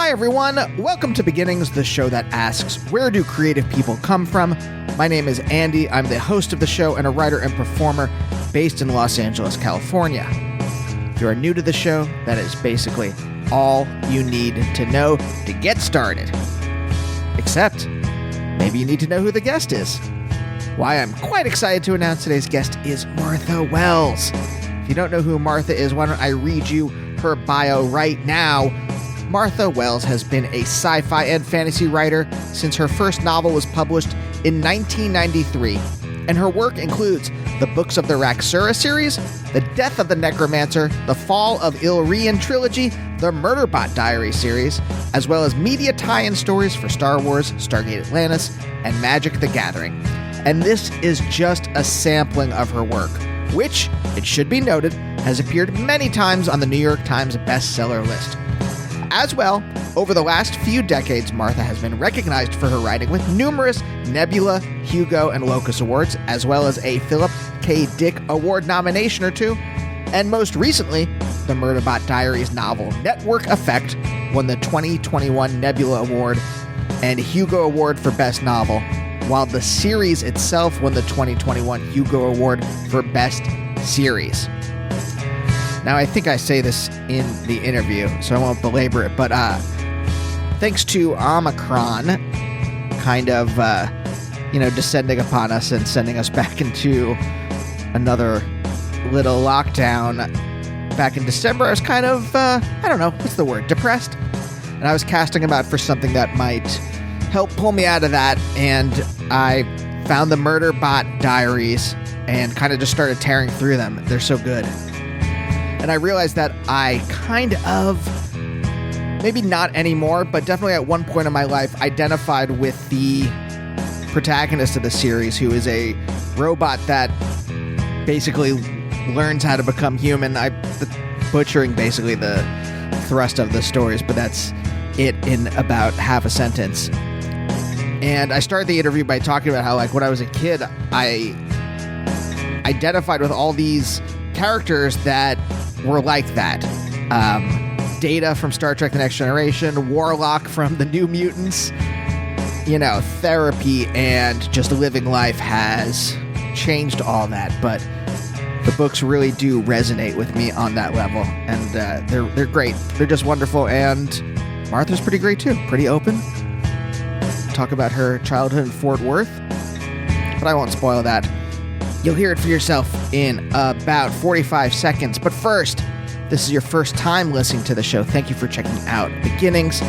Hi, everyone. Welcome to Beginnings, the show that asks, where do creative people come from? My name is Andy. I'm the host of the show and a writer and performer based in Los Angeles, California. If you are new to the show, that is basically all you need to know to get started. Except, maybe you need to know who the guest is. Why I'm quite excited to announce today's guest is Martha Wells. If you don't know who Martha is, why don't I read you her bio right now? Martha Wells has been a sci-fi and fantasy writer since her first novel was published in 1993, and her work includes the Books of the Raxura series, The Death of the Necromancer, The Fall of Illyrian trilogy, the Murderbot Diary series, as well as media tie-in stories for Star Wars, Stargate Atlantis, and Magic the Gathering. And this is just a sampling of her work, which, it should be noted, has appeared many times on the New York Times bestseller list. As well, over the last few decades, Martha has been recognized for her writing with numerous Nebula, Hugo, and Locus Awards, as well as a Philip K. Dick Award nomination or two. And most recently, the Murderbot Diaries novel Network Effect won the 2021 Nebula Award and Hugo Award for Best Novel, while the series itself won the 2021 Hugo Award for Best Series. Now, I think I say this in the interview, so I won't belabor it, but thanks to Omicron kind of, descending upon us and sending us back into another little lockdown back in December, I was kind of, depressed? And I was casting about for something that might help pull me out of that, and I found the Murderbot Diaries and kind of just started tearing through them. They're so good. And I realized that I kind of, maybe not anymore, but definitely at one point in my life, identified with the protagonist of the series, who is a robot that basically learns how to become human. I'm butchering basically the thrust of the stories, but that's it in about half a sentence. And I started the interview by talking about how, when I was a kid, I identified with all these characters that were like that. Data from Star Trek The Next Generation, Warlock from The New Mutants. Therapy and just living life has changed all that, but the books really do resonate with me on that level, and they're great. They're just wonderful, and Martha's pretty great too. Pretty open. Talk about her childhood in Fort Worth, but I won't spoil that. You'll hear it for yourself in about 45 seconds. But first, this is your first time listening to the show. Thank you for checking out Beginnings.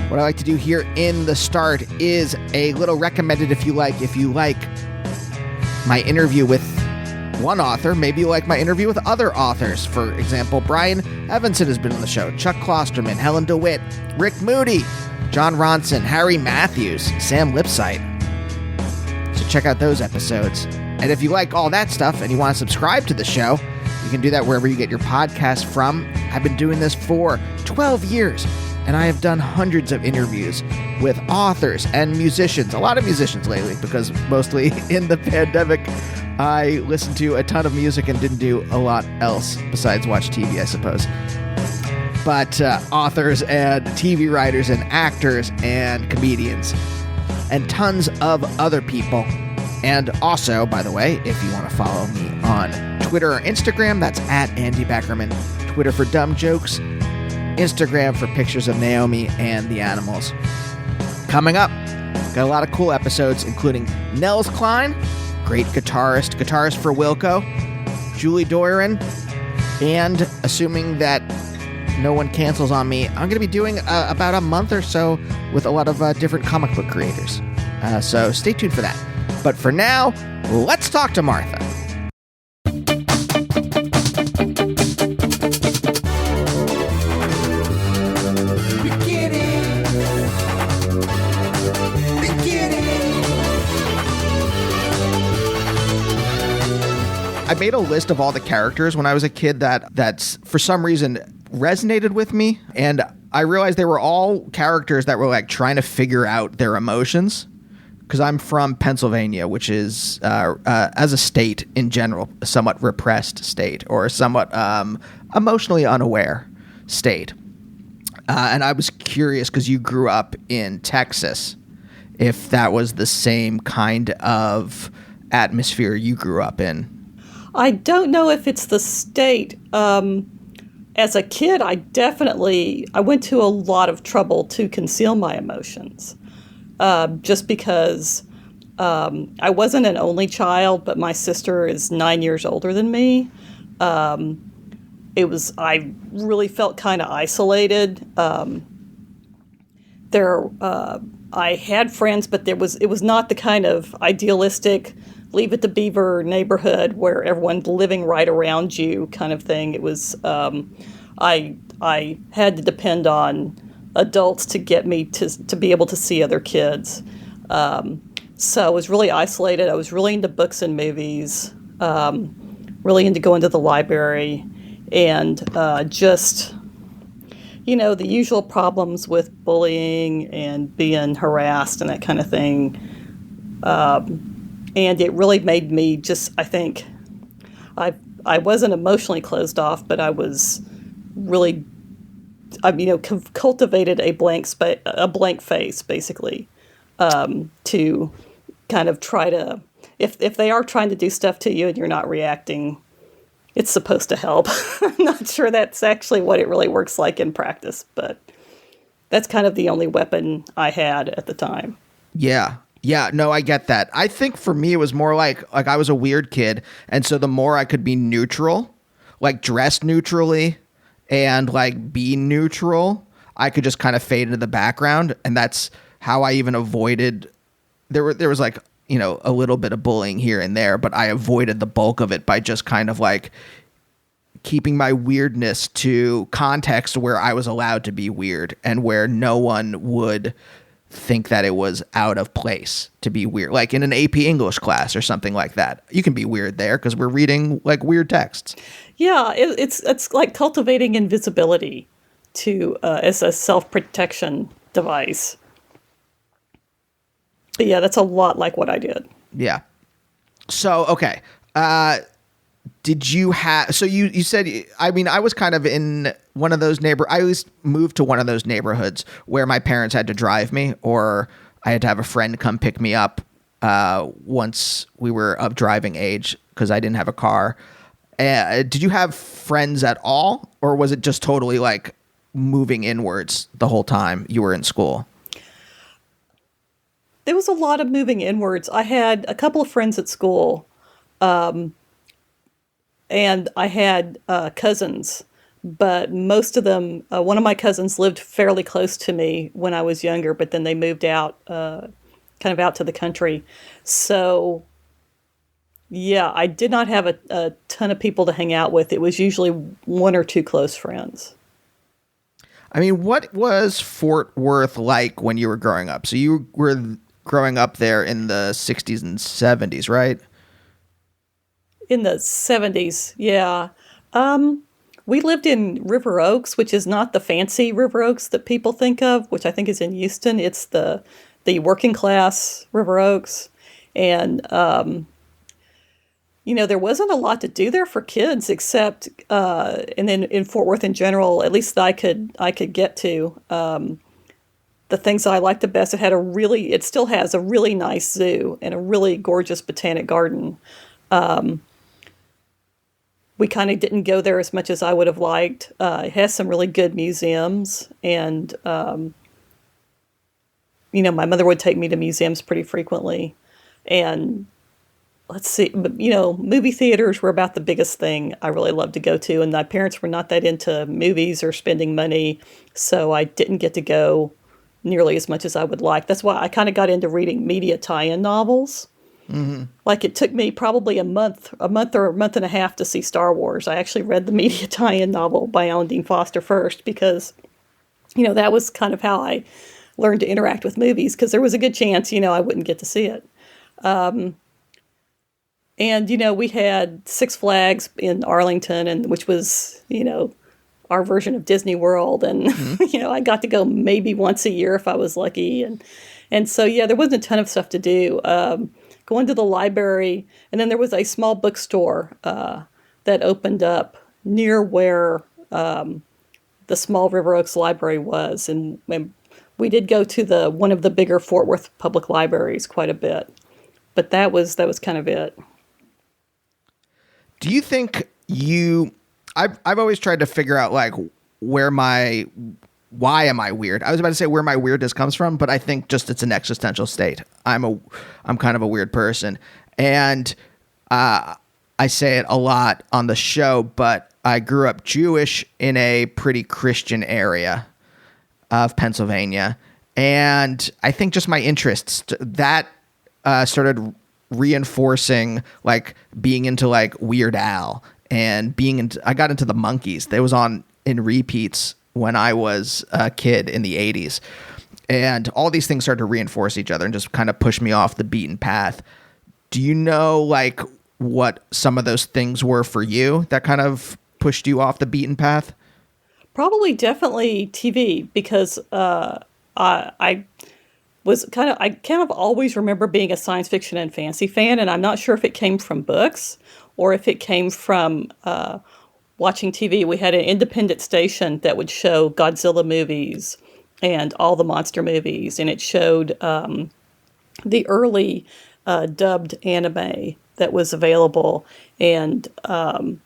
What I like to do here in the start is a little recommended if you like. If you like my interview with one author, maybe you like my interview with other authors. For example, Brian Evanson has been on the show, Chuck Klosterman, Helen DeWitt, Rick Moody, John Ronson, Harry Matthews, Sam Lipsyte. So check out those episodes. And if you like all that stuff and you want to subscribe to the show, you can do that wherever you get your podcast from. I've been doing this for 12 years, and I have done hundreds of interviews with authors and musicians, a lot of musicians lately, because mostly in the pandemic, I listened to a ton of music and didn't do a lot else besides watch TV, I suppose. But authors and TV writers and actors and comedians and tons of other people. And also, by the way, if you want to follow me on Twitter or Instagram, that's at Andy Beckerman. Twitter for dumb jokes, Instagram for pictures of Naomi and the animals. Coming up, got a lot of cool episodes, including Nels Klein, great guitarist for Wilco, Julie Doiron, and assuming that no one cancels on me, I'm going to be doing about a month or so with a lot of different comic book creators. So stay tuned for that. But for now, let's talk to Martha. I made a list of all the characters when I was a kid that's for some reason resonated with me, and I realized they were all characters that were trying to figure out their emotions. Because I'm from Pennsylvania, which is, as a state in general, a somewhat repressed state or a somewhat emotionally unaware state. And I was curious because you grew up in Texas, if that was the same kind of atmosphere you grew up in. I don't know if it's the state. As a kid, I went to a lot of trouble to conceal my emotions, just because I wasn't an only child, but my sister is 9 years older than me. I really felt kind of isolated. I had friends, but it was not the kind of idealistic Leave It to Beaver neighborhood where everyone's living right around you kind of thing. It was I had to depend on adults to get me to be able to see other kids. So I was really isolated. I was really into books and movies, really into going to the library, and just the usual problems with bullying and being harassed and that kind of thing. And it really made me I think, I wasn't emotionally closed off, but I was really, cultivated a blank face, basically, to kind of try to, if they are trying to do stuff to you and you're not reacting, it's supposed to help. I'm not sure that's actually what it really works like in practice, but that's kind of the only weapon I had at the time. Yeah. Yeah, no, I get that. I think for me, it was more like I was a weird kid. And so the more I could be neutral, like dress neutrally and like be neutral, I could just kind of fade into the background. And that's how I even avoided, there was like, a little bit of bullying here and there, but I avoided the bulk of it by just kind of like keeping my weirdness to context where I was allowed to be weird and where no one would think that it was out of place to be weird, like in an AP English class or something like that. You can be weird there because we're reading like weird texts. Yeah, it's like cultivating invisibility as a self-protection device. But yeah, that's a lot like what I did. Yeah. So okay, did you have? So you said, I mean, I was kind of in one of those I always moved to one of those neighborhoods where my parents had to drive me, or I had to have a friend come pick me up once we were of driving age because I didn't have a car. Did you have friends at all, or was it just totally like moving inwards the whole time you were in school? There was a lot of moving inwards. I had a couple of friends at school. And I had cousins, but most of them, one of my cousins lived fairly close to me when I was younger, but then they moved out, kind of out to the country. So, yeah, I did not have a ton of people to hang out with. It was usually one or two close friends. I mean, what was Fort Worth like when you were growing up? So you were growing up there in the 60s and 70s, right? In the 70s, yeah. We lived in River Oaks, which is not the fancy River Oaks that people think of, which I think is in Houston. It's the working class River Oaks. And, there wasn't a lot to do there for kids except, and then in Fort Worth in general, at least I could get to, the things I liked the best. It still has a really nice zoo and a really gorgeous botanic garden. We kind of didn't go there as much as I would have liked. It has some really good museums, and my mother would take me to museums pretty frequently. And let's see, but movie theaters were about the biggest thing I really loved to go to, and my parents were not that into movies or spending money, so I didn't get to go nearly as much as I would like. That's why I kind of got into reading media tie-in novels. Mm-hmm. Like it took me probably a month or a month and a half to see Star Wars. I actually read the media tie-in novel by Alan Dean Foster first because, that was kind of how I learned to interact with movies because there was a good chance, I wouldn't get to see it. And, we had Six Flags in Arlington, which was, our version of Disney World. And, Mm-hmm. I got to go maybe once a year if I was lucky. And so, yeah, there wasn't a ton of stuff to do. Going to the library, and then there was a small bookstore that opened up near where the the Small River Oaks Library was, and we did go to the one of the bigger Fort Worth public libraries quite a bit, but that was kind of it. Do you think I've always tried to figure out like why am I weird? I was about to say where my weirdness comes from, but I think just it's an existential state. I'm kind of a weird person, and I say it a lot on the show, but I grew up Jewish in a pretty Christian area of Pennsylvania, and I think just my interests that started reinforcing like being into like Weird Al and I got into the Monkees. They was on in repeats when I was a kid in the 80s. And all these things started to reinforce each other and just kind of push me off the beaten path. Do you know like what some of those things were for you that kind of pushed you off the beaten path? Probably definitely TV, because I kind of always remember being a science fiction and fantasy fan, and I'm not sure if it came from books or if it came from watching TV. We had an independent station that would show Godzilla movies and all the monster movies, and it showed the early dubbed anime that was available, and all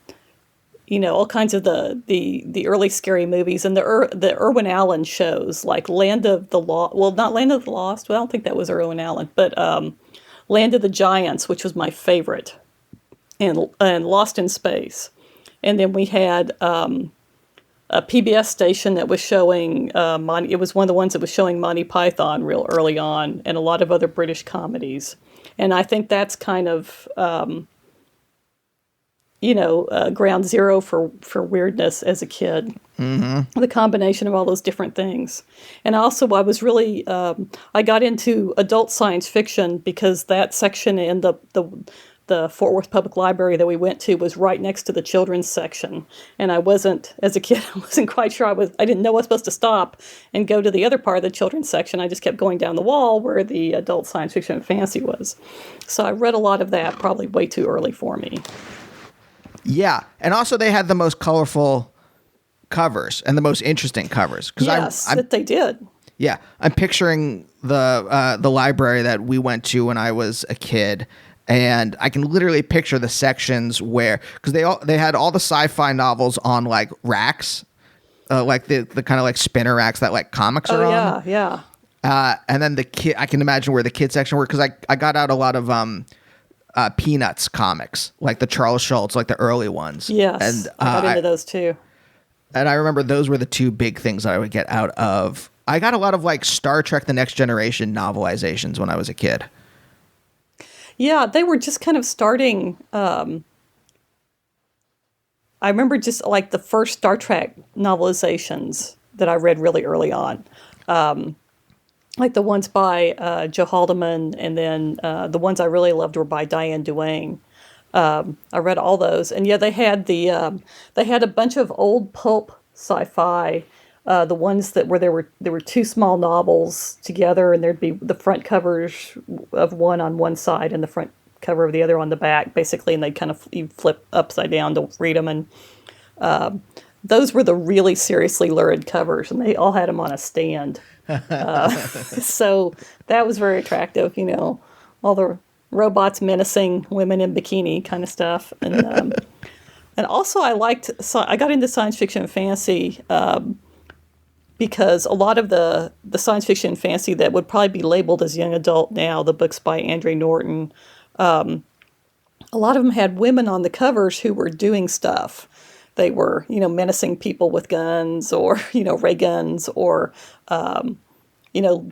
kinds of the early scary movies, and the Irwin Allen shows like Land of the Lost. Well, not Land of the Lost. Well, I don't think that was Irwin Allen, but Land of the Giants, which was my favorite, and Lost in Space. And then we had a PBS station that was showing it was one of the ones that was showing Monty Python real early on, and a lot of other British comedies. And I think that's kind of ground zero for weirdness as a kid. Mm-hmm. The combination of all those different things. And also I was really, I got into adult science fiction because that section in the Fort Worth Public Library that we went to was right next to the children's section. And as a kid, I wasn't quite sure I didn't know I was supposed to stop and go to the other part of the children's section. I just kept going down the wall where the adult science fiction and fantasy was. So I read a lot of that probably way too early for me. Yeah, and also they had the most colorful covers and the most interesting covers. Yes, that they did. Yeah, I'm picturing the library that we went to when I was a kid, and I can literally picture the sections where, because they had all the sci-fi novels on like racks, like the kind of like spinner racks that like comics are on. Yeah, yeah. And then I can imagine where the kid section were, because I got out a lot of Peanuts comics, like the Charles Schultz, like the early ones. Yes, and I got into those too. And I remember those were the two big things that I would get out of. I got a lot of like Star Trek: The Next Generation novelizations when I was a kid. Yeah, they were just kind of starting. I remember just like the first Star Trek novelizations that I read really early on. Like the ones by Joe Haldeman, and then the ones I really loved were by Diane Duane. I read all those, and yeah, they had a bunch of old pulp sci-fi. The ones where there were two small novels together, and there'd be the front covers of one on one side and the front cover of the other on the back, basically, and they'd kind of flip upside down to read them, and those were the really seriously lurid covers, and they all had them on a stand. So that was very attractive, all the robots menacing women in bikini kind of stuff. And and also I got into science fiction and fantasy because a lot of the science fiction and fantasy that would probably be labeled as young adult now, the books by Andre Norton, a lot of them had women on the covers who were doing stuff. They were, menacing people with guns or, ray guns, or,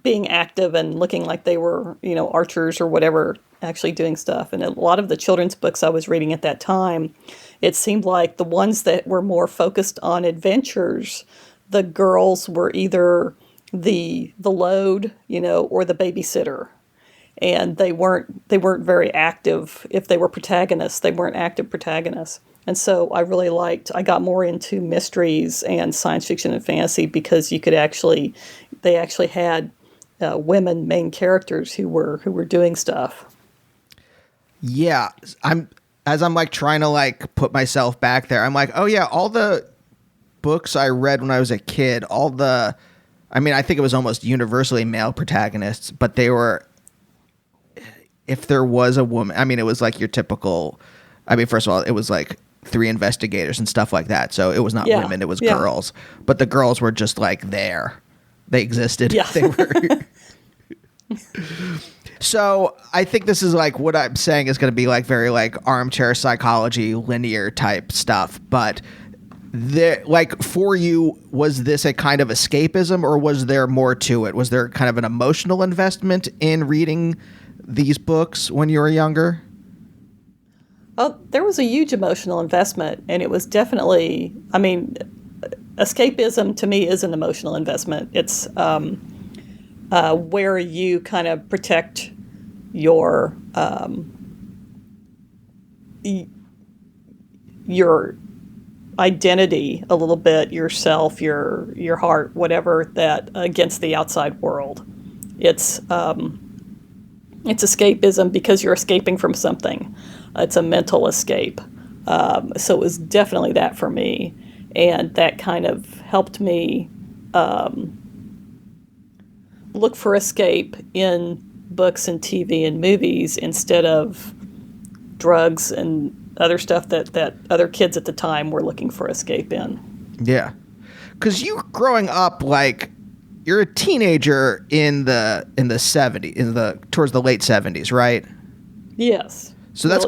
being active and looking like they were, archers or whatever, actually doing stuff. And a lot of the children's books I was reading at that time, it seemed like the ones that were more focused on adventures, the girls were either the load, or the babysitter. And they weren't very active. If they were protagonists, they weren't active protagonists. And so I got more into mysteries and science fiction and fantasy because they actually had women main characters who were doing stuff. Yeah, I'm like trying to like put myself back there. I'm like, oh yeah, all the books I read when I was a kid, I think it was almost universally male protagonists, but they were, if there was a woman, I mean, it was like your typical, first of all, it was like 3 investigators and stuff like that. So it was not women, it was girls, but the girls were just like there. They existed. Yeah. They were. So I think this is like what I'm saying is going to be like very like armchair psychology, linear type stuff. But like for you, was this a kind of escapism, or was there more to it? Was there kind of an emotional investment in reading these books when you were younger? Oh, there was a huge emotional investment, and it was definitely, escapism to me is an emotional investment. It's where you kind of protect your identity a little bit, yourself, your heart, whatever, that against the outside world. It's escapism because you're escaping from something. It's a mental escape. So it was definitely that for me, and that kind of helped me look for escape in books and TV and movies instead of drugs and other stuff that other kids at the time were looking for escape in. Yeah. Because you growing up, like, you're a teenager in the 70s, towards the late 70s, right? Yes. So that's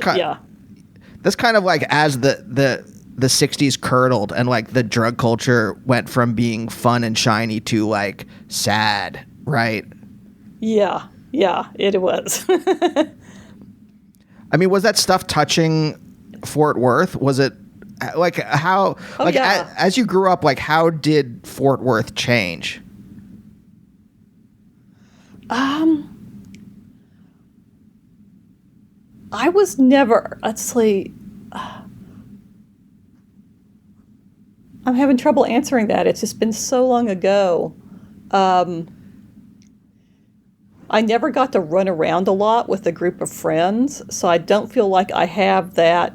that's kind of like as the 60s curdled and like the drug culture went from being fun and shiny to like sad, right? Yeah, it was. Was that stuff touching Fort Worth? Was it like how? Oh, like yeah. as you grew up, like how did Fort Worth change? I was never, actually, I'm having trouble answering that. It's just been so long ago. I never got to run around a lot with a group of friends, so I don't feel like I have that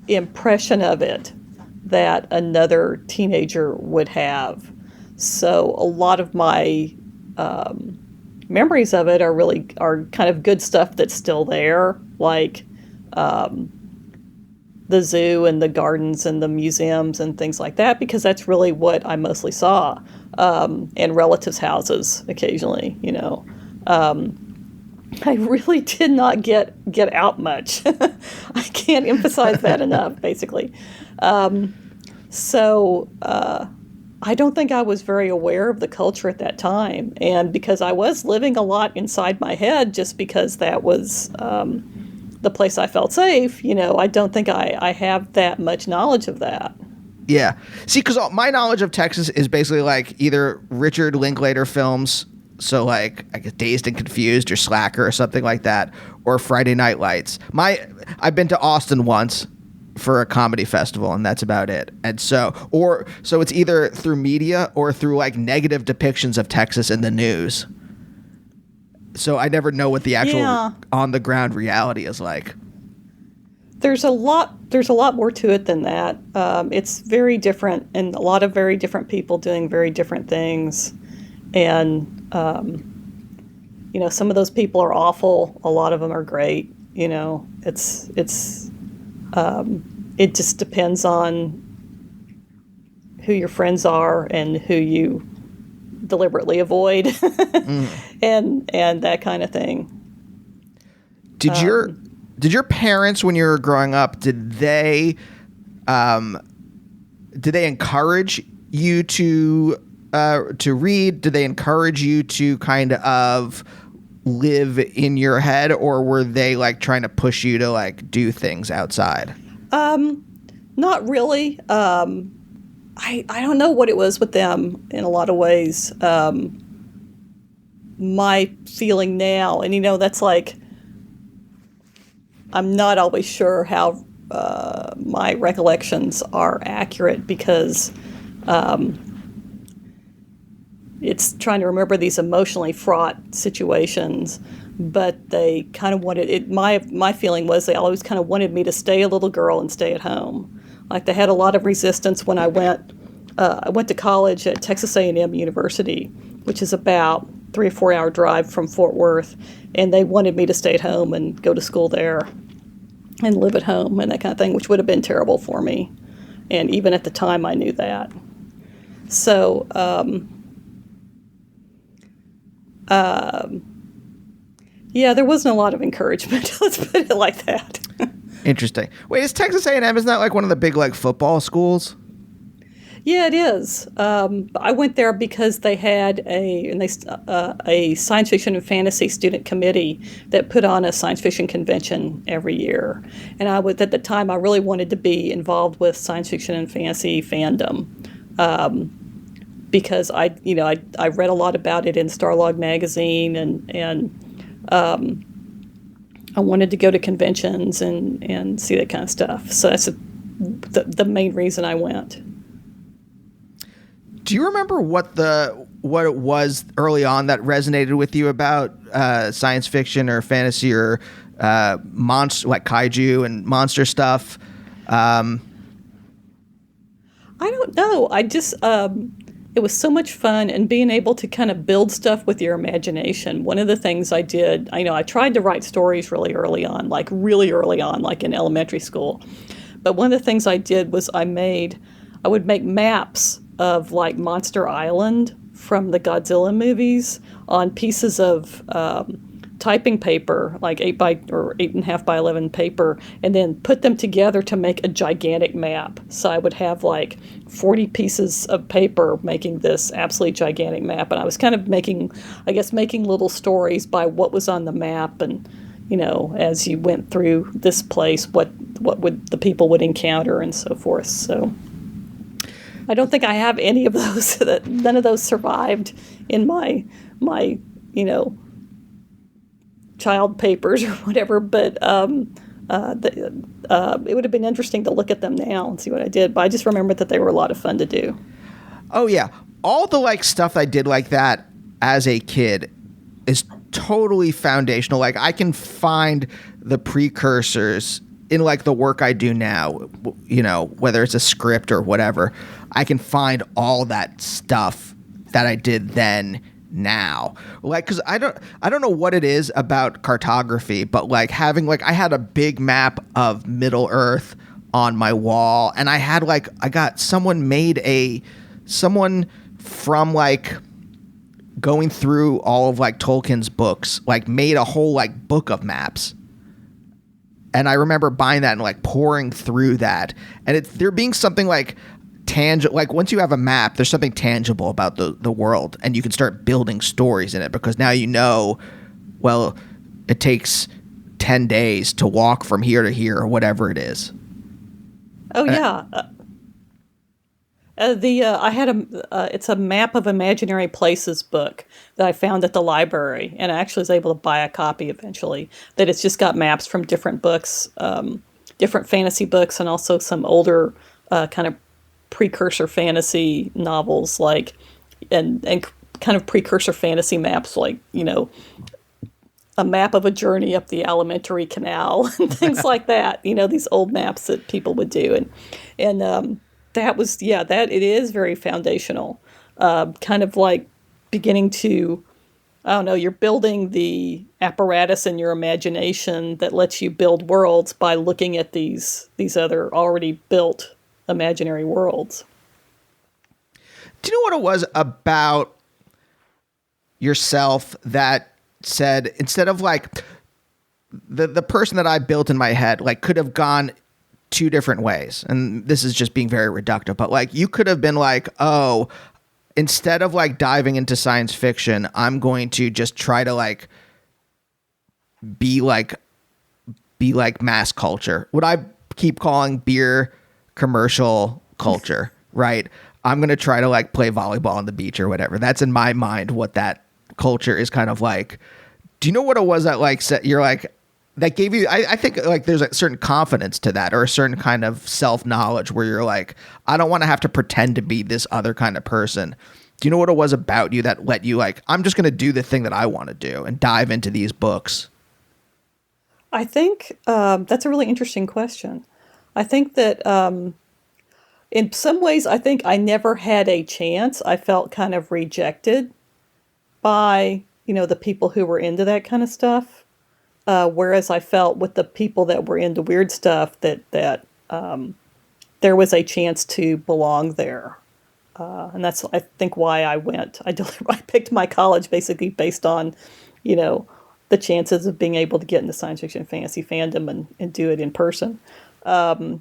impression of it that another teenager would have. So a lot of my memories of it are kind of good stuff that's still there, like the zoo and the gardens and the museums and things like that, because that's really what I mostly saw, and relatives' houses occasionally, I really did not get out much. I can't emphasize that enough, basically. So I don't think I was very aware of the culture at that time. And because I was living a lot inside my head, just because that was the place I felt safe, I don't think I have that much knowledge of that. Yeah. See, because my knowledge of Texas is basically like either Richard Linklater films, so like I guess Dazed and Confused or Slacker or something like that, or Friday Night Lights. I've been to Austin once for a comedy festival, and that's about it. And so it's either through media or through like negative depictions of Texas in the news. So I never know what the actual on the ground reality is like. There's a lot more to it than that. It's very different, and a lot of very different people doing very different things. And some of those people are awful. A lot of them are great. It just depends on who your friends are and who you deliberately avoid, and that kind of thing. Did your parents, when you were growing up, did they encourage you to read? Did they encourage you to kind of live in your head, or were they like trying to push you to like do things outside? Not really. I don't know what it was with them in a lot of ways. My feeling now, and that's like, I'm not always sure how my recollections are accurate, because it's trying to remember these emotionally fraught situations, but they kind of wanted it. My feeling was they always kind of wanted me to stay a little girl and stay at home. Like, they had a lot of resistance when I went I went to college at Texas A&M University, which is about 3 or 4 hour drive from Fort Worth, and they wanted me to stay at home and go to school there and live at home and that kind of thing, which would have been terrible for me. And even at the time, I knew that. So, yeah, there wasn't a lot of encouragement. Let's put it like that. Interesting. Wait, is Texas A&M, isn't that like one of the big like football schools? Yeah, it is. I went there because they had a science fiction and fantasy student committee that put on a science fiction convention every year. And at the time, I really wanted to be involved with science fiction and fantasy fandom. Because I read a lot about it in Starlog magazine, and I wanted to go to conventions and see that kind of stuff. So that's the main reason I went. Do you remember what it was early on that resonated with you about science fiction or fantasy or monster, like kaiju and monster stuff? I don't know. I just it was so much fun, and being able to kind of build stuff with your imagination. One of the things I did, I tried to write stories really early on, like in elementary school. But one of the things I did was I would make maps of like Monster Island from the Godzilla movies on pieces of typing paper, like 8.5 by 11 paper, and then put them together to make a gigantic map. So I would have like 40 pieces of paper making this absolutely gigantic map, and I was kind of making little stories by what was on the map, and as you went through this place, what would the people would encounter and so forth. So I don't think I have any of those. None of those survived in my child papers or whatever. But it would have been interesting to look at them now and see what I did. But I just remember that they were a lot of fun to do. Oh yeah, all the like stuff I did like that as a kid is totally foundational. Like I can find the precursors in like the work I do now, whether it's a script or whatever. I can find all that stuff that I did then now. Like, cause I don't know what it is about cartography, but like having I had a big map of Middle Earth on my wall, and someone from like going through all of like Tolkien's books, like made a whole like book of maps. And I remember buying that and like pouring through that, and there being something like tangible. Like once you have a map, there's something tangible about the world, and you can start building stories in it because now well, it takes 10 days to walk from here to here or whatever it is. Oh yeah. I had it's a map of imaginary places book that I found at the library, and I actually was able to buy a copy eventually. That it's just got maps from different books, different fantasy books, and also some older kind of precursor fantasy novels, and kind of precursor fantasy maps, like a map of a journey up the alimentary canal and things like that. These old maps that people would do, and that it is very foundational, kind of like beginning to, I don't know, you're building the apparatus in your imagination that lets you build worlds by looking at these other already built imaginary worlds. Do you know what it was about yourself that said, instead of like the person that I built in my head, like could have gone two different ways, and this is just being very reductive, but like you could have been like, oh, instead of like diving into science fiction, I'm going to just try to like be like mass culture, what I keep calling beer commercial culture, right? I'm going to try to like play volleyball on the beach or whatever. That's in my mind what that culture is kind of like. Do you know what it was that like you're like, that gave you, I think like there's a certain confidence to that, or a certain kind of self-knowledge where you're like, I don't want to have to pretend to be this other kind of person. Do you know what it was about you that let you like, I'm just going to do the thing that I want to do and dive into these books? I think that's a really interesting question. I think that In some ways, I think I never had a chance. I felt kind of rejected by, the people who were into that kind of stuff. Whereas I felt with the people that were into weird stuff that there was a chance to belong there. And that's, I think, why I went. I picked my college basically based on, the chances of being able to get into science fiction and fantasy fandom and do it in person. I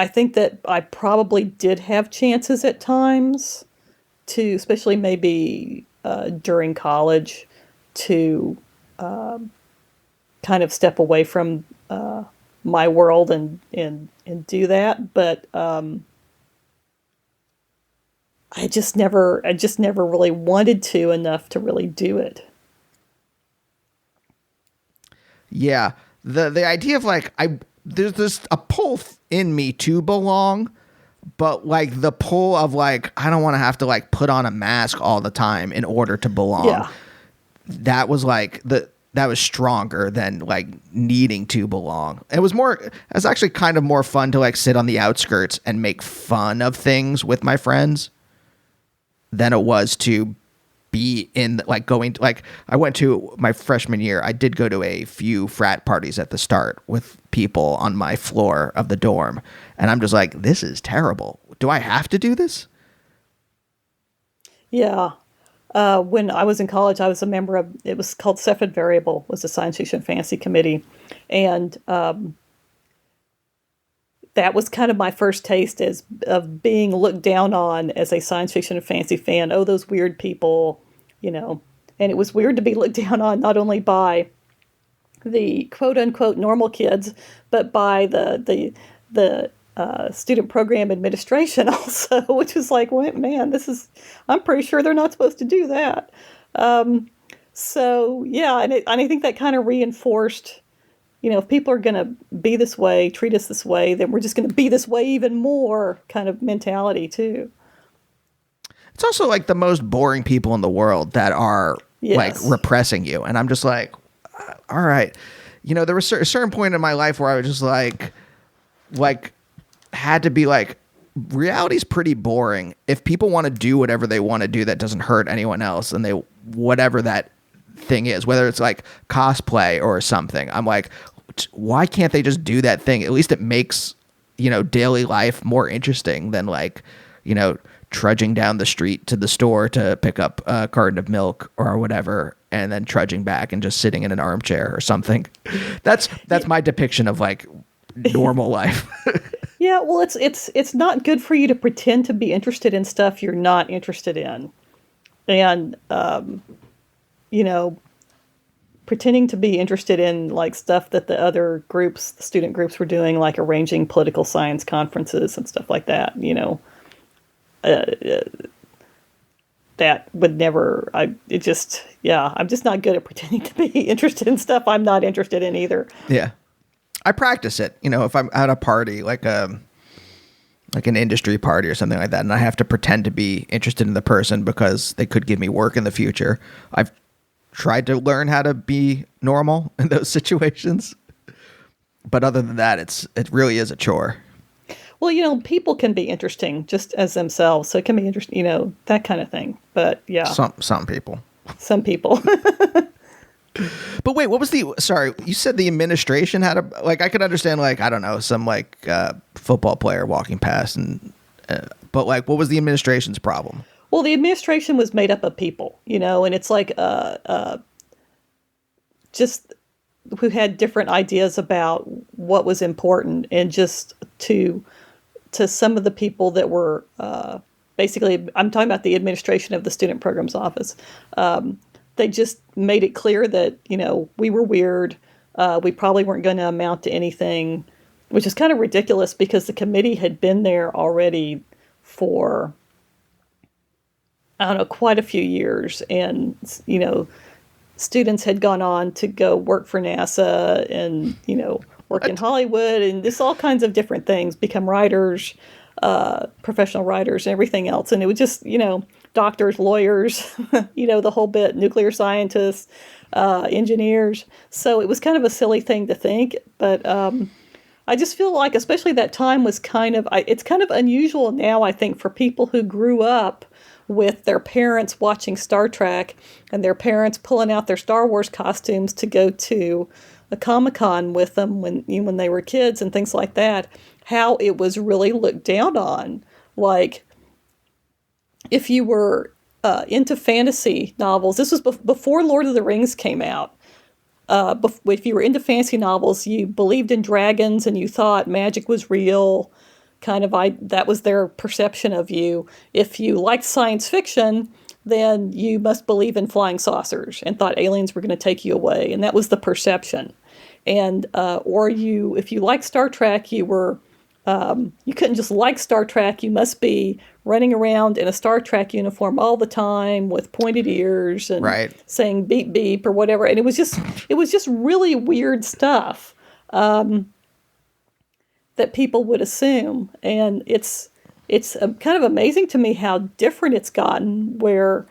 think that I probably did have chances at times to, especially maybe during college, to kind of step away from my world and do that. But I just never really wanted to enough to really do it. Yeah. The idea of like, there's this a pull in me to belong, but like the pull of like, I don't want to have to like put on a mask all the time in order to belong. Yeah. That was like that was stronger than like needing to belong. It was actually kind of more fun to like sit on the outskirts and make fun of things with my friends than it was to be in like going to, like I went to my freshman year. I did go to a few frat parties at the start with people on my floor of the dorm. And I'm just like, this is terrible. Do I have to do this? Yeah. When I was in college, I was a member of, it was called Cepheid Variable, was the science fiction fantasy committee. And that was kind of my first taste of being looked down on as a science fiction and fantasy fan. Oh, those weird people, and it was weird to be looked down on not only by the quote unquote normal kids, but by the student program administration also, which was like, wait, man, I'm pretty sure they're not supposed to do that. So yeah, and I think that kind of reinforced, if people are going to be this way, treat us this way, then we're just going to be this way even more kind of mentality too. It's also like the most boring people in the world that are like repressing you. And I'm just like, all right. There was a certain point in my life where I was just like had to be like, reality's pretty boring. If people want to do whatever they want to do that doesn't hurt anyone else, and whatever that thing is, whether it's like cosplay or something, I'm like, why can't they just do that thing? At least it makes, daily life more interesting than like, trudging down the street to the store to pick up a carton of milk or whatever, and then trudging back and just sitting in an armchair or something. That's my depiction of like normal life. Yeah, well, it's not good for you to pretend to be interested in stuff you're not interested in. And, pretending to be interested in like stuff that the other groups, the student groups were doing, like arranging political science conferences and stuff like that, that would never, I'm just not good at pretending to be interested in stuff I'm not interested in either. Yeah. I practice it, if I'm at a party, like an industry party or something like that, and I have to pretend to be interested in the person because they could give me work in the future. I've tried to learn how to be normal in those situations. But other than that, it really is a chore. Well, people can be interesting just as themselves. So it can be interesting, that kind of thing. But yeah. Some people. Some people. But wait, sorry, you said the administration had I could understand, like, I don't know, some football player walking past but like, what was the administration's problem? Well, the administration was made up of people, and it's like, just who had different ideas about what was important, and just to some of the people that were, basically, I'm talking about the administration of the student programs office. They just made it clear that, we were weird. We probably weren't going to amount to anything, which is kind of ridiculous because the committee had been there already for, I don't know, quite a few years. And, students had gone on to go work for NASA and, work in Hollywood and just all kinds of different things, become writers, professional writers and everything else. And it was just, doctors, lawyers, the whole bit, nuclear scientists, engineers. So it was kind of a silly thing to think, but I just feel like, especially that time was it's kind of unusual now, I think, for people who grew up with their parents watching Star Trek and their parents pulling out their Star Wars costumes to go to a Comic-Con with them when they were kids and things like that, how it was really looked down on. Like, if you were into fantasy novels, this was before Lord of the Rings came out. If you were into fantasy novels, you believed in dragons and you thought magic was real. That was their perception of you. If you liked science fiction, then you must believe in flying saucers and thought aliens were going to take you away, and that was the perception. And if you liked Star Trek, you couldn't just like Star Trek. You must be running around in a Star Trek uniform all the time with pointed ears and saying beep beep or whatever. And it was just really weird stuff. That people would assume. And it's kind of amazing to me how different it's gotten, where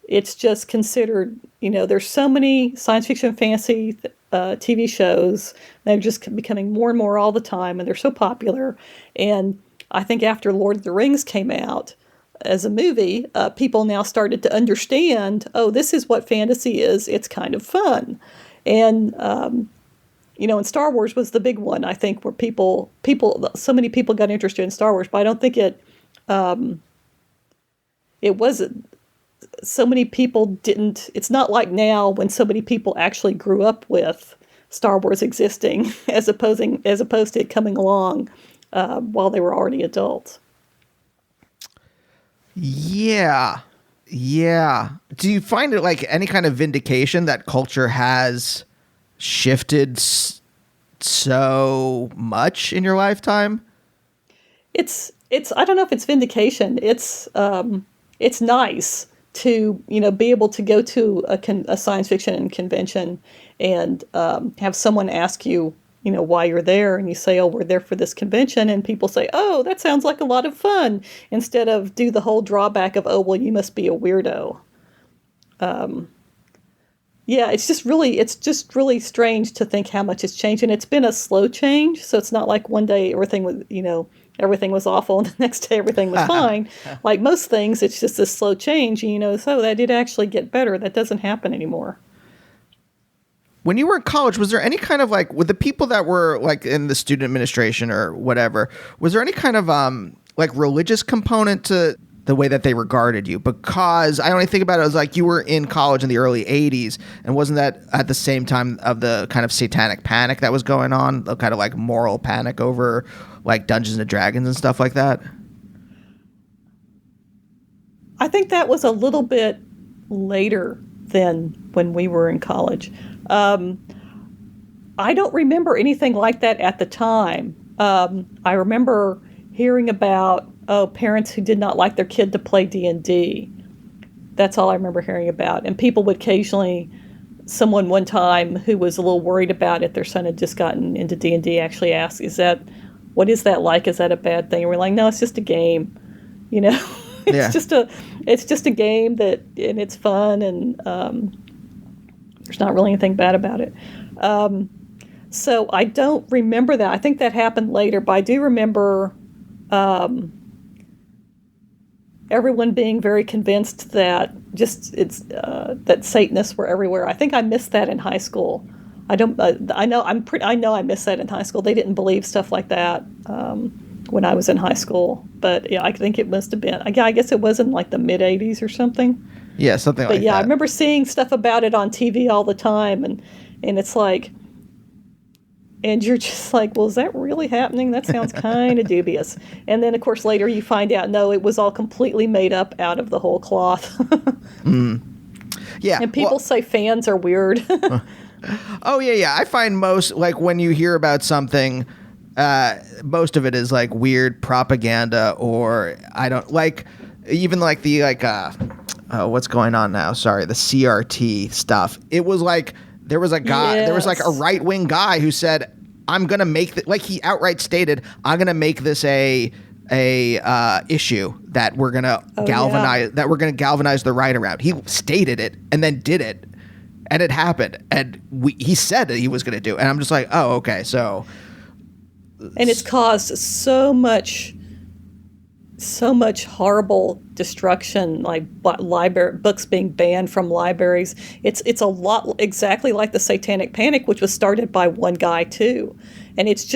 it's just considered, there's so many science fiction fantasy TV shows. They're just becoming more and more all the time, and they're so popular. And I think after Lord of the Rings came out as a movie, people now started to understand, oh, this is what fantasy is. It's kind of fun. And, and Star Wars was the big one, I think, where so many people got interested in Star Wars, but I don't think it wasn't, so many people didn't, it's not like now when so many people actually grew up with Star Wars existing as opposed to it coming along while they were already adults. Yeah. Do you find it like any kind of vindication that culture has shifted so much in your lifetime? It's I don't know if it's vindication. It's nice to be able to go to a science fiction convention and have someone ask you why you're there, and you say, oh, we're there for this convention, and people say, oh, that sounds like a lot of fun, instead of do the whole drawback of, oh, well, you must be a weirdo. Yeah, it's just really strange to think how much it's changed, and it's been a slow change. So it's not like one day everything was awful, and the next day everything was fine. Like most things, it's just a slow change. So that did actually get better. That doesn't happen anymore. When you were in college, was there any kind of like, with the people that were like in the student administration or whatever, was there any kind of like religious component to the way that they regarded you? Because I only think about it as like you were in college in the early 80s, and wasn't that at the same time of the kind of satanic panic that was going on, the kind of like moral panic over like Dungeons and Dragons and stuff like that? I think that was a little bit later than when we were in college. I don't remember anything like that at the time. I remember hearing about parents who did not like their kid to play D&D. That's all I remember hearing about. And people would occasionally, someone one time who was a little worried about it, their son had just gotten into D&D, actually asked, what is that like? Is that a bad thing? And we're like, no, it's just a game. It's just a game and it's fun, and there's not really anything bad about it. So I don't remember that. I think that happened later, but I do remember everyone being very convinced that that Satanists were everywhere. I think I missed that in high school. I know I missed that in high school. They didn't believe stuff like that when I was in high school. But yeah, I think it must have been. I guess it was in like the mid '80s or something. Yeah, something like that. But yeah, I remember seeing stuff about it on TV all the time, and it's like, and you're just like, well, is that really happening? That sounds kind of dubious. And then, of course, later you find out, no, it was all completely made up out of the whole cloth. Yeah. And people say fans are weird. Oh, yeah. I find most, like, when you hear about something, most of it is, like, weird propaganda, or I don't, like, even, like, the, like, what's going on now? Sorry, the CRT stuff. It was, like, there was a guy, there was, like, a right-wing guy who said, I'm going to make, like, he outright stated, I'm going to make this a issue that we're going to galvanize the right around. He stated it and then did it, and it happened. And he said that he was going to do it. And I'm just like, oh, okay. So And it's caused so much horrible destruction, like books being banned from libraries. It's a lot exactly like the Satanic Panic, which was started by one guy too. And it's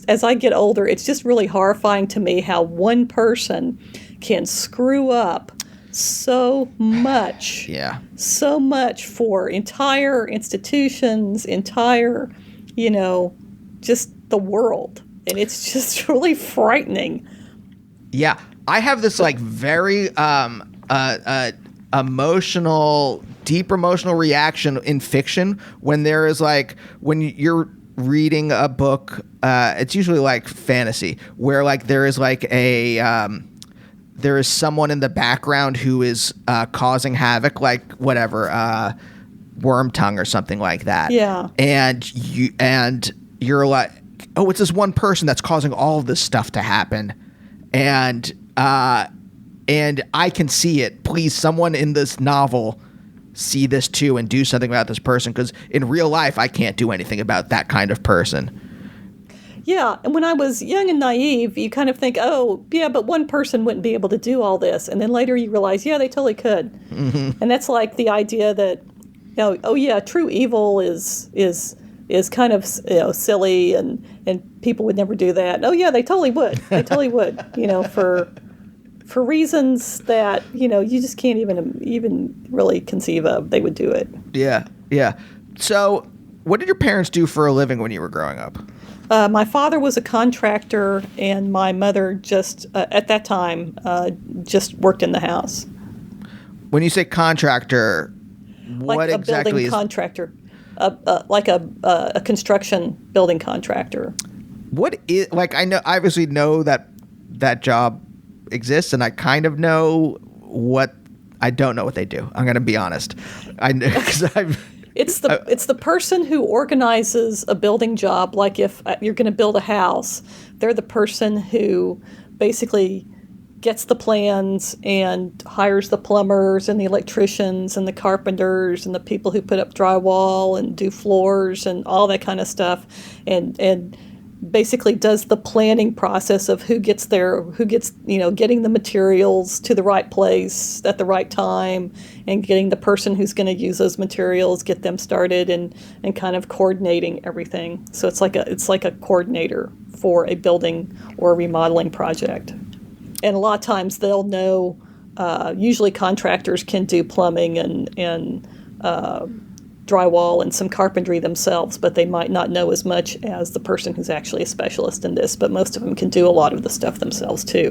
as I get older, it's just really horrifying to me how one person can screw up so much. Yeah. So much for entire institutions, just the world. And it's just really frightening. Yeah, I have this like very emotional, deep emotional reaction in fiction when there is like when you're reading a book. It's usually like fantasy where like there is like there is someone in the background who is causing havoc, like whatever worm tongue or something like that. Yeah, and you're like, oh, it's this one person that's causing all of this stuff to happen. And I can see it. Please, someone in this novel see this too and do something about this person, because in real life, I can't do anything about that kind of person. Yeah, and when I was young and naive, you kind of think, oh, yeah, but one person wouldn't be able to do all this. And then later you realize, yeah, they totally could. Mm-hmm. And that's like the idea that, oh, yeah, true evil is kind of silly and people would never do that. Oh yeah, they totally would. They totally would. For reasons that you just can't even really conceive of. They would do it. Yeah, yeah. So, what did your parents do for a living when you were growing up? My father was a contractor, and my mother just at that time just worked in the house. When you say contractor, what like exactly building is contractor? Like a construction building contractor. What is, like, I obviously know that job exists, and I kind of know I don't know what they do. I'm going to be honest. I know because it's the person who organizes a building job. Like if you're going to build a house, they're the person who basically gets the plans and hires the plumbers and the electricians and the carpenters and the people who put up drywall and do floors and all that kind of stuff, and basically does the planning process of who gets getting the materials to the right place at the right time, and getting the person who's going to use those materials, get them started, and kind of coordinating everything. So it's like a coordinator for a building or a remodeling project. And a lot of times they'll know, usually contractors can do plumbing and drywall and some carpentry themselves, but they might not know as much as the person who's actually a specialist in this. But most of them can do a lot of the stuff themselves too.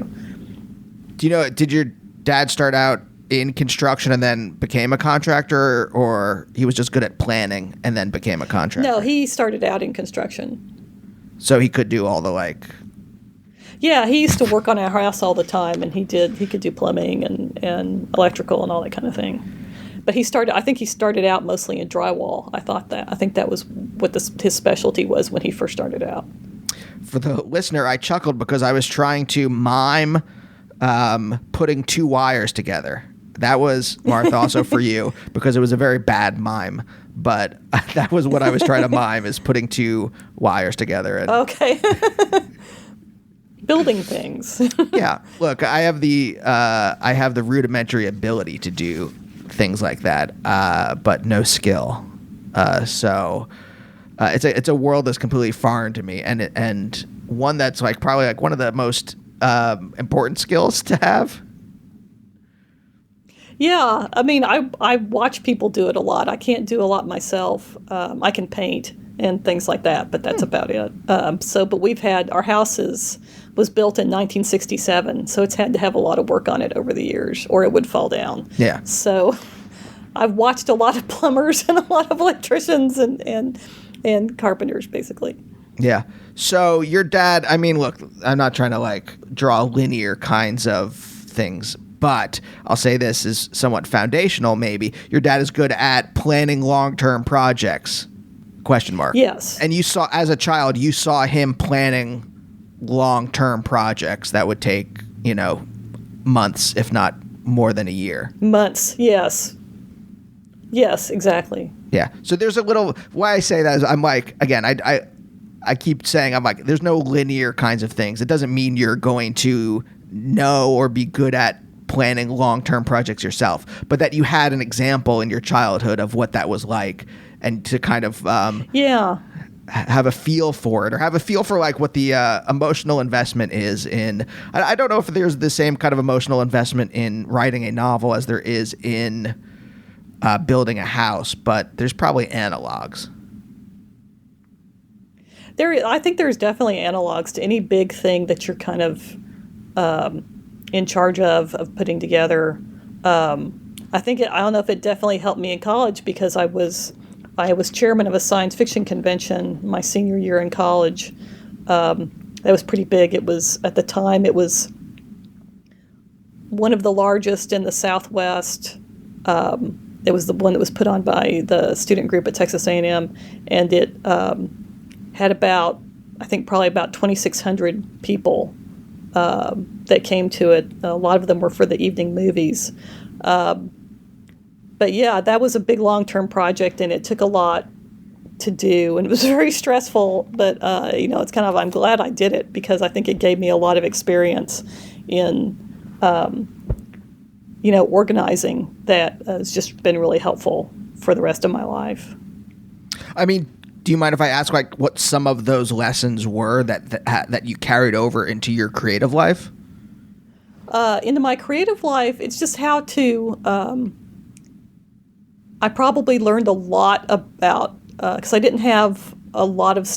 Do you know, did your dad start out in construction and then became a contractor, or he was just good at planning and then became a contractor? No, he started out in construction. So he could do all the like... Yeah, he used to work on our house all the time, and he could do plumbing and electrical and all that kind of thing. But I think he started out mostly in drywall. I think that was what his specialty was when he first started out. For the listener, I chuckled because I was trying to mime putting two wires together. That was, Martha, also for you, because it was a very bad mime. But that was what I was trying to mime, is putting two wires together. And okay. Building things. Yeah. Look, I have the rudimentary ability to do things like that, but no skill. So it's a world that's completely foreign to me, and one that's like probably like one of the most important skills to have. Yeah, I mean, I watch people do it a lot. I can't do a lot myself. I can paint and things like that, but that's about it. But our house was built in 1967, so it's had to have a lot of work on it over the years, or it would fall down. Yeah. So I've watched a lot of plumbers and a lot of electricians and carpenters, basically. Yeah. So your dad, I mean, look, I'm not trying to like draw linear kinds of things, but I'll say this is somewhat foundational maybe. Your dad is good at planning long-term projects. ? Yes. And as a child, you saw him planning long-term projects that would take, months, if not more than a year. Months, yes. Yes, exactly. Yeah. So there's a little, why I say that is I'm like, again, I keep saying, I'm like, there's no linear kinds of things. It doesn't mean you're going to know or be good at planning long-term projects yourself, but that you had an example in your childhood of what that was like, and to kind of have a feel for it, or have a feel for like what the emotional investment is in. I don't know if there's the same kind of emotional investment in writing a novel as there is in building a house, but there's probably analogs. I think there's definitely analogs to any big thing that you're kind of in charge of putting together. I don't know if it definitely helped me in college, because I was chairman of a science fiction convention my senior year in college. That was pretty big. It was, at the time, it was one of the largest in the Southwest. It was the one that was put on by the student group at Texas A&M, and it had probably about 2,600 people that came to it. A lot of them were for the evening movies. But yeah, that was a big long-term project, and it took a lot to do, and it was very stressful. But it's kind of, I'm glad I did it, because I think it gave me a lot of experience in organizing that has just been really helpful for the rest of my life. I mean, do you mind if I ask like what some of those lessons were that you carried over into your creative life? Into my creative life, it's just how to. I probably learned a lot about, because I didn't have a lot of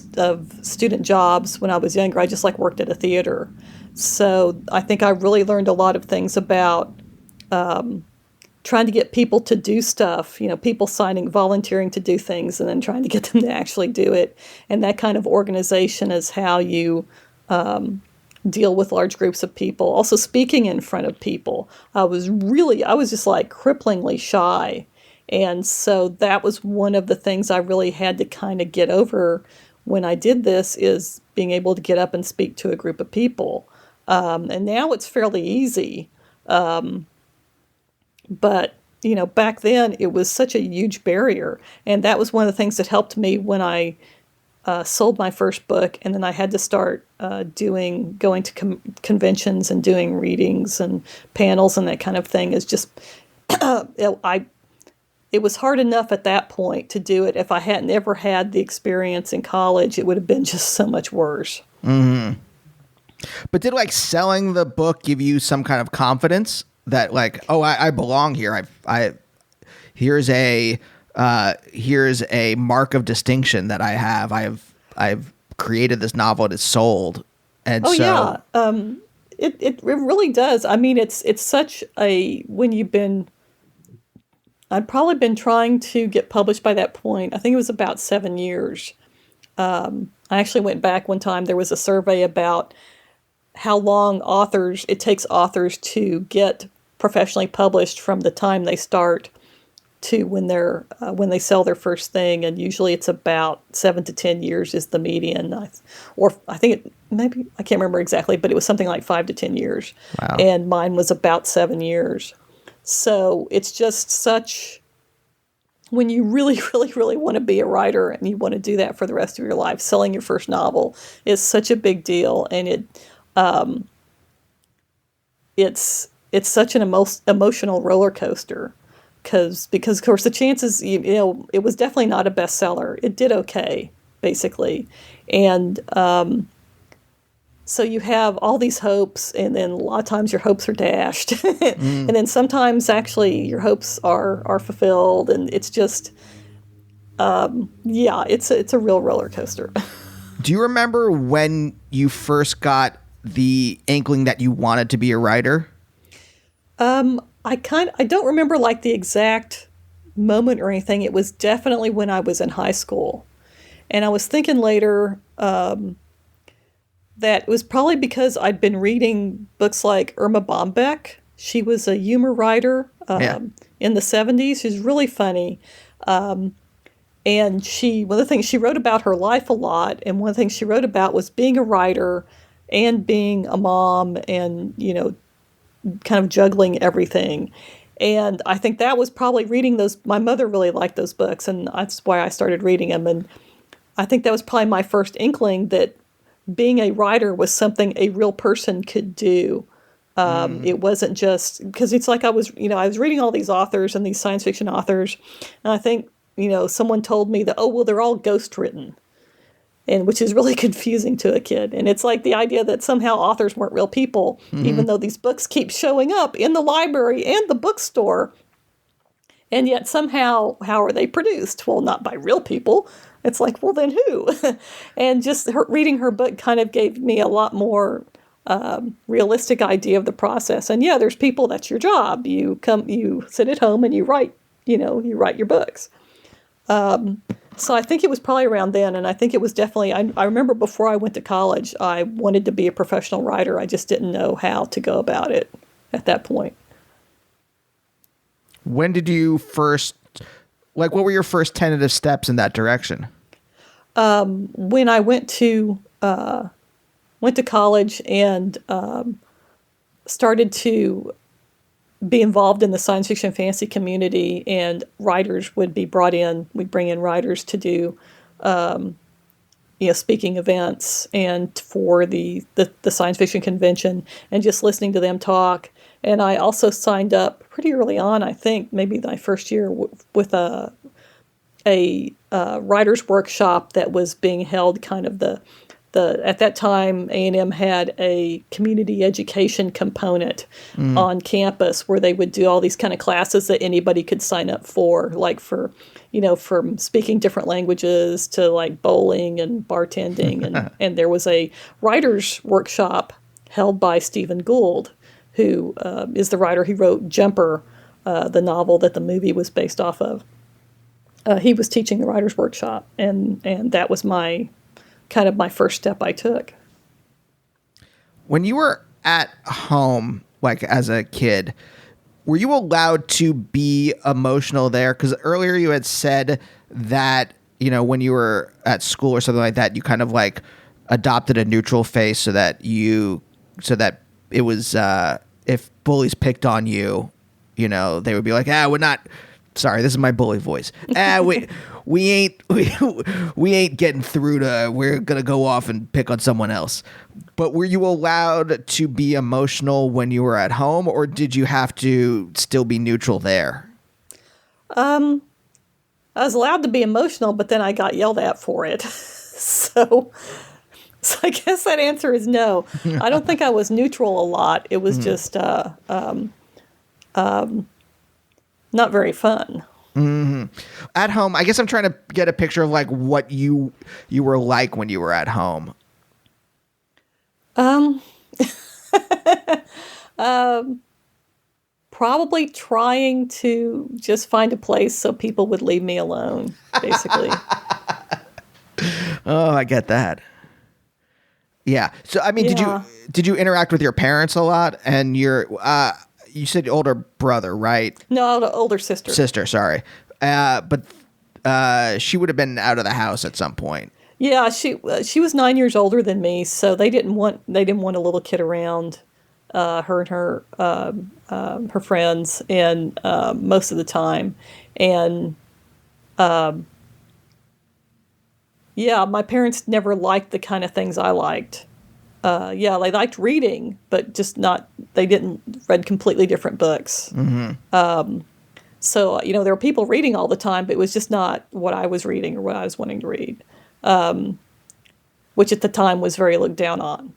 student jobs when I was younger. I just worked at a theater, so I think I really learned a lot of things about trying to get people to do stuff, people volunteering to do things, and then trying to get them to actually do it. And that kind of organization is how you deal with large groups of people. Also, speaking in front of people. I was just cripplingly shy. And so that was one of the things I really had to kind of get over when I did this, is being able to get up and speak to a group of people. And now it's fairly easy. But, back then it was such a huge barrier. And that was one of the things that helped me when I sold my first book. And then I had to start going to conventions and doing readings and panels and that kind of thing. Is just, it was hard enough at that point to do it. If I hadn't ever had the experience in college, it would have been just so much worse. Mm-hmm. But did selling the book give you some kind of confidence that I belong here? Here's a mark of distinction that I have. I've created this novel. It is sold, and yeah, it really does. I mean, it's such a I'd probably been trying to get published by that point. I think it was about 7 years. I actually went back one time. There was a survey about how long it takes authors to get professionally published from the time they start to when they sell their first thing, and usually it's about 7 to 10 years is the median. I think I can't remember exactly, but it was something like 5 to 10 years. Wow. And mine was about 7 years. So it's just when you really, really, really want to be a writer and you want to do that for the rest of your life, selling your first novel is such a big deal, and it's such an emotional roller coaster, because of course the chances, it was definitely not a bestseller. It did okay, basically, and so you have all these hopes, and then a lot of times your hopes are dashed. And then sometimes actually your hopes are fulfilled, and it's just, it's a real roller coaster. Do you remember when you first got the inkling that you wanted to be a writer? I don't remember the exact moment or anything. It was definitely when I was in high school. And I was thinking later, that it was probably because I'd been reading books like Irma Bombeck. She was a humor writer in the 70s. She's really funny. And one of the things she wrote about her life a lot, and one of the things she wrote about was being a writer and being a mom and, kind of juggling everything. And I think that was probably reading those. My mother really liked those books, and that's why I started reading them. And I think that was probably my first inkling that being a writer was something a real person could do. It wasn't just because it's like I was reading all these authors and these science fiction authors, and I think, someone told me that, oh, well, they're all ghost written, and which is really confusing to a kid. And it's like the idea that somehow authors weren't real people, even though these books keep showing up in the library and the bookstore. And yet somehow, how are they produced? Well, not by real people. It's like, well, then who? And just reading her book kind of gave me a lot more realistic idea of the process. And yeah, there's people, that's your job. You sit at home and you write your books. So I think it was probably around then. And I think it was definitely, I remember before I went to college, I wanted to be a professional writer. I just didn't know how to go about it at that point. When did you what were your first tentative steps in that direction? When I went to college and started to be involved in the science fiction fantasy community, and writers would be brought in. We'd bring in writers to do, speaking events and for the science fiction convention, and just listening to them talk. And I also signed up pretty early on, I think, maybe my first year, with a writer's workshop that was being held kind of at that time, A&M had a community education component on campus where they would do all these kind of classes that anybody could sign up for, like from speaking different languages to like bowling and bartending. And there was a writer's workshop held by Stephen Gould, who is the writer who wrote Jumper, the novel that the movie was based off of. He was teaching the writer's workshop, and that was my first step I took. When you were at home, like as a kid, were you allowed to be emotional there? Because earlier you had said that, when you were at school or something like that, you kind of like adopted a neutral face so that it was, if bullies picked on you, they would be like, we're not, sorry, this is my bully voice. We ain't getting through we're going to go off and pick on someone else. But were you allowed to be emotional when you were at home, or did you have to still be neutral there? I was allowed to be emotional, but then I got yelled at for it. So I guess that answer is no. I don't think I was neutral a lot. It was just not very fun. Mm-hmm. At home, I guess I'm trying to get a picture of like what you were like when you were at home. Probably trying to just find a place so people would leave me alone, basically. Oh, I get that. Yeah. So, I mean, did you interact with your parents a lot? And you said older brother, right? No, older sister. Sister, sorry. But she would have been out of the house at some point. Yeah, she was 9 years older than me, so they didn't want a little kid around her and her friends, and most of the time, and yeah, my parents never liked the kind of things I liked. Yeah, they liked reading, but just not. They didn't read completely different books. Mm-hmm. So there were people reading all the time, but it was just not what I was reading or what I was wanting to read. Which at the time was very looked down on,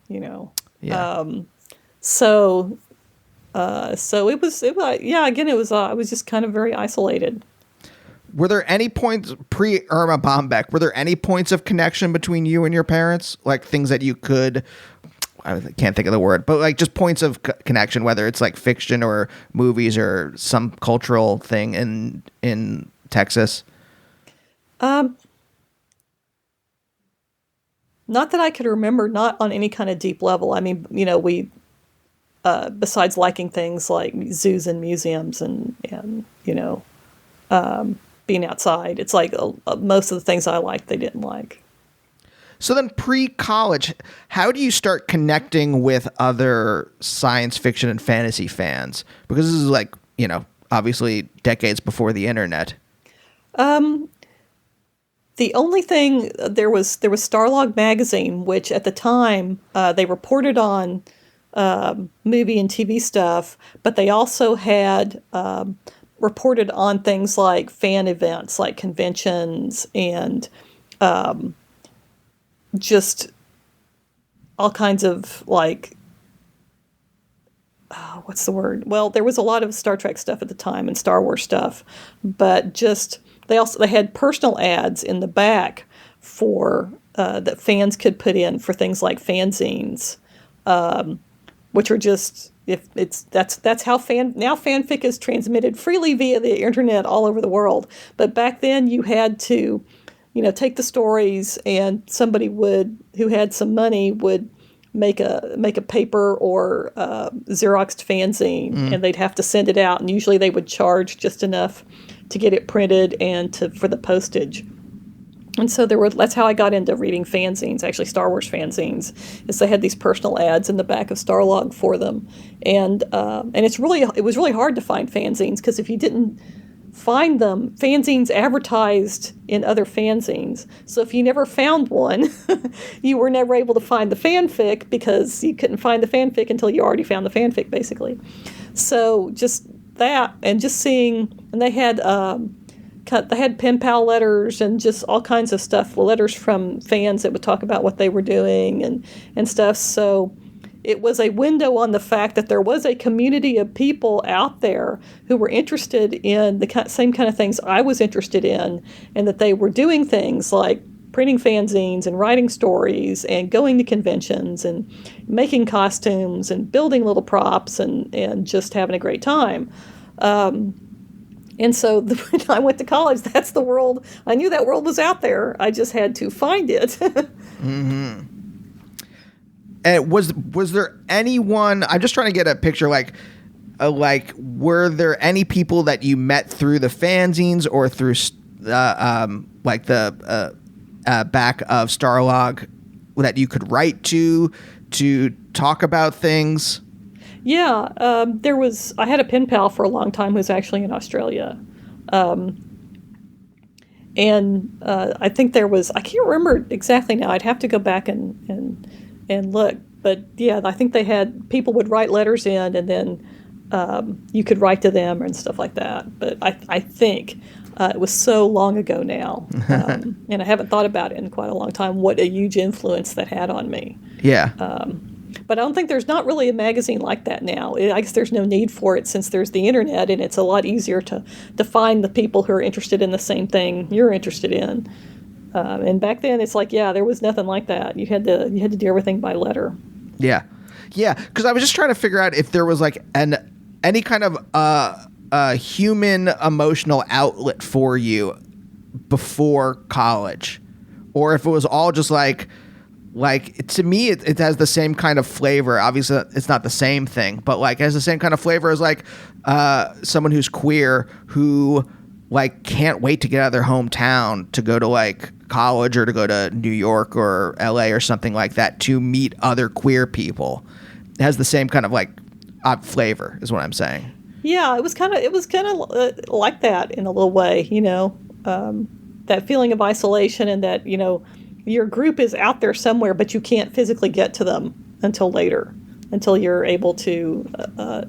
Yeah. So it was, yeah, again, it was, I was just kind of very isolated. Were there any points pre-Erma Bombeck? Were there any points of connection between you and your parents? Like things that you could, I can't think of the word, but like just points of connection, whether it's like fiction or movies or some cultural thing in Texas? Not that I could remember, not on any kind of deep level. I mean, we, besides liking things like zoos and museums and being outside, it's like most of the things I liked, they didn't like. So then pre-college, how do you start connecting with other science fiction and fantasy fans? Because this is like, The only thing there was Starlog magazine, which at the time they reported on movie and TV stuff, but they also had reported on things like fan events, like conventions, and just all kinds of like, what's the word? Well, there was a lot of Star Trek stuff at the time and Star Wars stuff, but just they had personal ads in the back for that fans could put in for things like fanzines, which are just that's how fanfic is transmitted freely via the internet all over the world. But back then you had to, take the stories, and somebody who had some money would make a paper or Xeroxed fanzine, and they'd have to send it out, and usually they would charge just enough to get it printed and for the postage. And so that's how I got into reading fanzines, actually Star Wars fanzines, is they had these personal ads in the back of Starlog for them. And it was really hard to find fanzines, because if you didn't find them, fanzines advertised in other fanzines. So if you never found one, you were never able to find the fanfic, because you couldn't find the fanfic until you already found the fanfic, basically. So just that, and just seeing, and they had pen pal letters and just all kinds of stuff, letters from fans that would talk about what they were doing and stuff. So it was a window on the fact that there was a community of people out there who were interested in the same kind of things I was interested in, and that they were doing things like printing fanzines and writing stories and going to conventions and making costumes and building little props and just having a great time. And so when I went to college, that's the world. I knew that world was out there. I just had to find it. Mm-hmm. And was there anyone? I'm just trying to get a picture. Like, were there any people that you met through the fanzines or through like the back of Starlog that you could write to talk about things? Yeah, I had a pen pal for a long time who's actually in Australia. And I think I can't remember exactly now. I'd have to go back and look. But yeah, I think people would write letters in, and then you could write to them and stuff like that. But I think it was so long ago now. And I haven't thought about it in quite a long time, what a huge influence that had on me. Yeah. But I don't think there's not really a magazine like that now. I guess there's no need for it, since there's the internet, and it's a lot easier to find the people who are interested in the same thing you're interested in. And back then, it's like, there was nothing like that. You had to do everything by letter. Yeah, because I was just trying to figure out if there was like any kind of human emotional outlet for you before college, or if it was all just like to me it has the same kind of flavor. Obviously it's not the same thing, but like it has the same kind of flavor as like someone who's queer who like can't wait to get out of their hometown to go to like college or to go to New York or LA or something like that to meet other queer people. It has the same kind of like flavor is what I'm saying. Yeah, it was kind of like that in a little way, that feeling of isolation, and that, your group is out there somewhere, but you can't physically get to them until later, until you're able to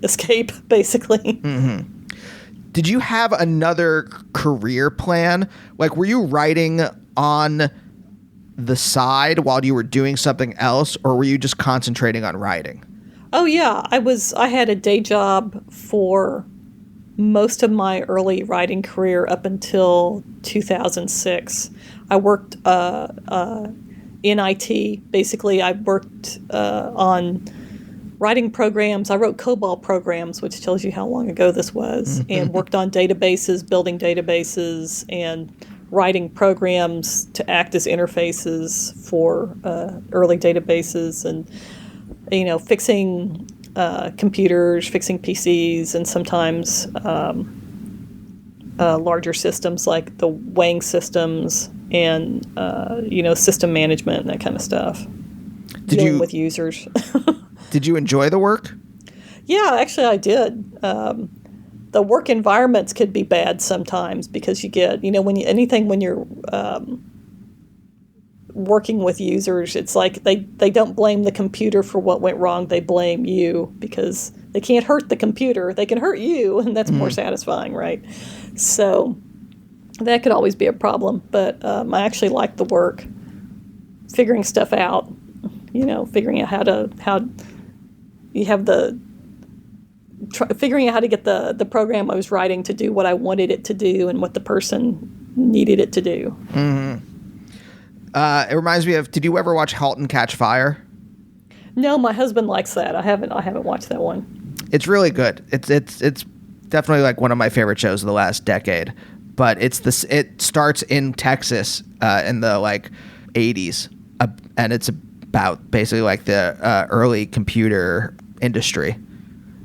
escape, basically. Mm-hmm. Did you have another career plan? Like, were you writing on the side while you were doing something else, or were you just concentrating on writing? Oh, yeah. I had a day job for most of my early writing career up until 2006. I worked in IT. Basically, I worked on writing programs. I wrote COBOL programs, which tells you how long ago this was, and worked on databases, building databases, and writing programs to act as interfaces for early databases, and fixing computers, fixing PCs, and sometimes larger systems like the Wang systems and system management and that kind of stuff. Dealing with users. Did you enjoy the work? Yeah, actually I did. The work environments could be bad sometimes, because you get, when you're working with users, it's like they don't blame the computer for what went wrong. They blame you because they can't hurt the computer. They can hurt you, and that's more satisfying, right? So that could always be a problem. But I actually like the work, figuring stuff out, figuring out figuring out how to get the program I was writing to do what I wanted it to do and what the person needed it to do. Mm-hmm. It reminds me of, did you ever watch *Halt and Catch Fire*? No, my husband likes that. I haven't watched that one. It's really good. It's definitely like one of my favorite shows of the last decade. But it starts in Texas in the like 80s, and it's about basically like the early computer industry.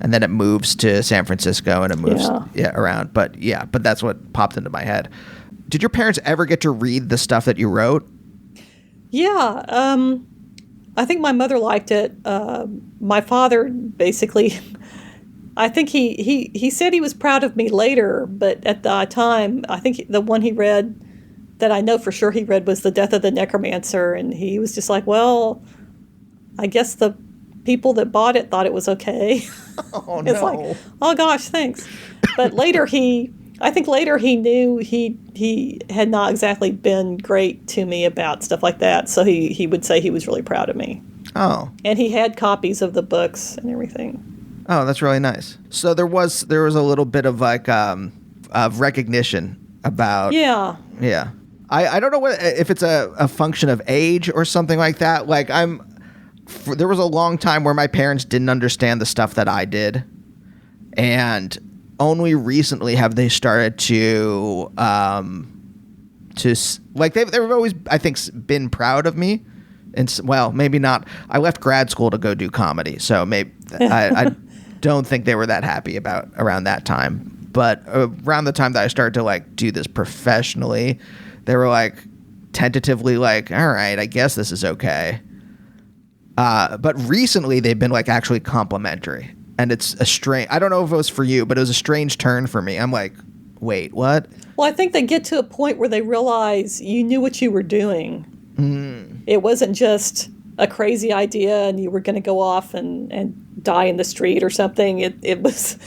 And then it moves to San Francisco and it moves around. But that's what popped into my head. Did your parents ever get to read the stuff that you wrote? Yeah. I think my mother liked it. My father basically, I think he said he was proud of me later, but at the time, I think the one he read that I know for sure he read was The Death of the Necromancer. And he was just like, well, I guess the people that bought it thought it was okay. Oh, no. It's like, oh gosh, thanks. But later I think he knew he had not exactly been great to me about stuff like that. So he would say he was really proud of me. Oh. And he had copies of the books and everything. Oh, that's really nice. So there was a little bit of like of recognition about. Yeah. Yeah. I don't know if it's a function of age or something like that. Like there was a long time where my parents didn't understand the stuff that I did, and only recently have they started to like they've always, I think, been proud of me. And well, maybe not. I left grad school to go do comedy, so maybe I don't think they were that happy about around that time. But around the time that I started to like do this professionally, they were like tentatively like, all right, I guess this is okay. But recently they've been like actually complimentary, and it's a strange, I don't know if it was for you, but it was a strange turn for me. I'm like, wait, what? Well, I think they get to a point where they realize you knew what you were doing. It wasn't just a crazy idea and you were going to go off and die in the street or something. It was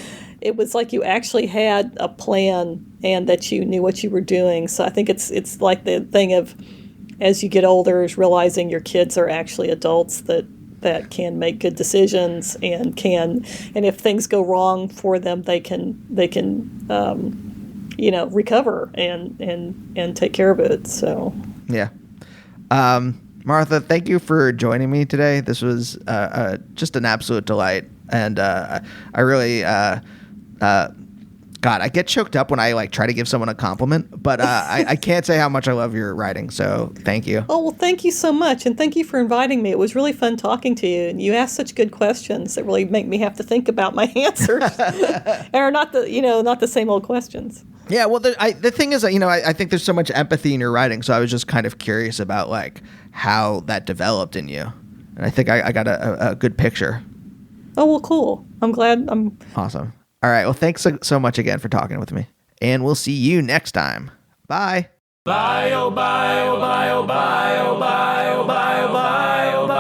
like you actually had a plan and that you knew what you were doing. So I think it's like the thing of, as you get older, is realizing your kids are actually adults that can make good decisions and if things go wrong for them, they can recover and take care of it. So yeah. Martha, thank you for joining me today. This was just an absolute delight, and I really God, I get choked up when I like try to give someone a compliment, but I can't say how much I love your writing. So thank you. Oh, well, thank you so much. And thank you for inviting me. It was really fun talking to you. And you asked such good questions that really make me have to think about my answers. And are not the same old questions. Yeah. Well, the thing is, I think there's so much empathy in your writing. So I was just kind of curious about like how that developed in you. And I think I got a good picture. Oh, well, cool. I'm glad. Awesome. All right. Well, thanks so much again for talking with me. And we'll see you next time. Bye. Bye, oh, bye, oh, bye, oh, bye, oh, bye, oh, bye, oh, bye, oh, bye.